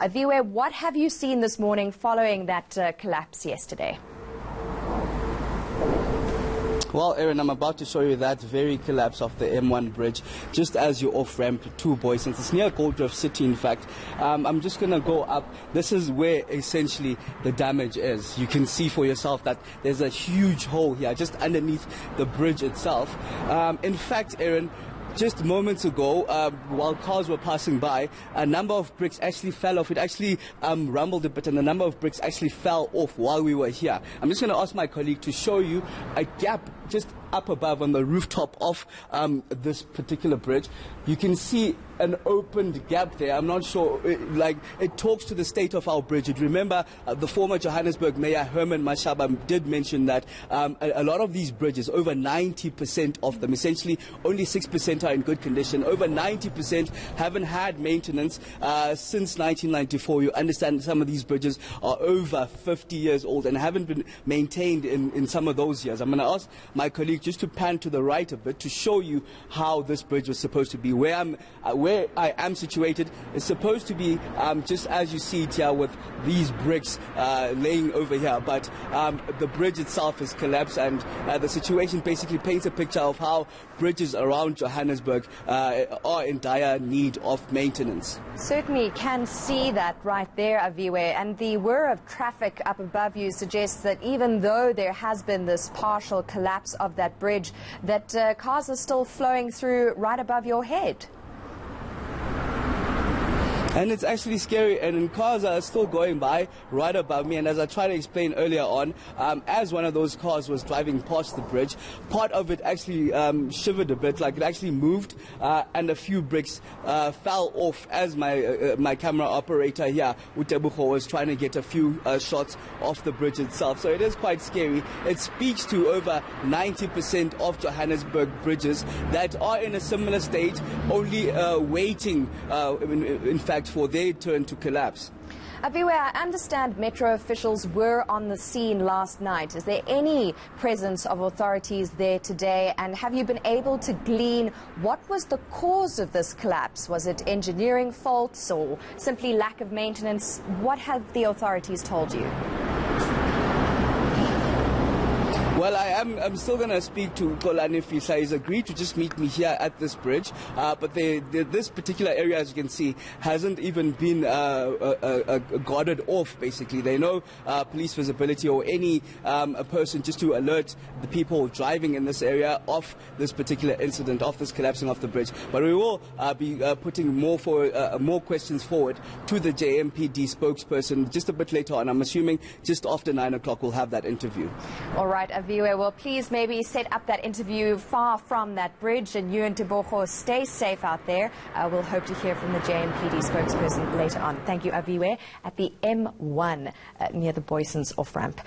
Aviwe, what have you seen this morning following that collapse yesterday? Well, Aaron, I'm about to show you that very collapse of the M1 bridge, just as you're off-ramp to Booysens. It's near Goldreef City, in fact. I'm just going to go up. This is where essentially the damage is. You can see for yourself that there's a huge hole here, just underneath the bridge itself. In fact, Aaron, just moments ago, while cars were passing by, a number of bricks actually fell off. It actually rumbled a bit, and a number of bricks actually fell off while we were here. I'm just going to ask my colleague to show you a gap just up above on the rooftop of this particular bridge. You can see an opened gap there. I'm not sure, it talks to the state of our bridge. Remember, the former Johannesburg Mayor Herman Mashaba did mention that a lot of these bridges, over 90% of them, essentially only 6% are in good condition. Over 90% haven't had maintenance since 1994. You understand some of these bridges are over 50 years old and haven't been maintained in some of those years. I'm going to ask my colleague just to pan to the right a bit to show you how this bridge was supposed to be. Where I am situated is supposed to be just as you see it here, with these bricks laying over here, but the bridge itself is collapsed, and the situation basically paints a picture of how bridges around Johannesburg are in dire need of maintenance. Certainly can see that right there, Aviwe, and the whir of traffic up above you suggests that even though there has been this partial collapse of that bridge, that cars are still flowing through right above your head. And it's actually scary, and cars are still going by right above me. And as I tried to explain earlier on, as one of those cars was driving past the bridge, part of it actually shivered a bit, like it actually moved, and a few bricks fell off as my camera operator here, Utebucho, was trying to get a few shots off the bridge itself. So it is quite scary. It speaks to over 90% of Johannesburg bridges that are in a similar state, only waiting, in fact, for their turn to collapse. Aviwe, I understand Metro officials were on the scene last night. Is there any presence of authorities there today? And have you been able to glean what was the cause of this collapse? Was it engineering faults or simply lack of maintenance? What have the authorities told you? Well, I'm still going to speak to Kolani Fisa. He's agreed to just meet me here at this bridge. But this particular area, as you can see, hasn't even been guarded off, basically. There are no police visibility or any person just to alert the people driving in this area of this particular incident, of this collapsing of the bridge. But we will be putting more questions forward to the JMPD spokesperson just a bit later on. I'm assuming just after 9 o'clock we'll have that interview. All right, Aviwe, well, please maybe set up that interview far from that bridge, and you and Tebogo stay safe out there. We'll hope to hear from the JMPD spokesperson later on. Thank you, Aviwe, at the M1 near the Booysens off-ramp.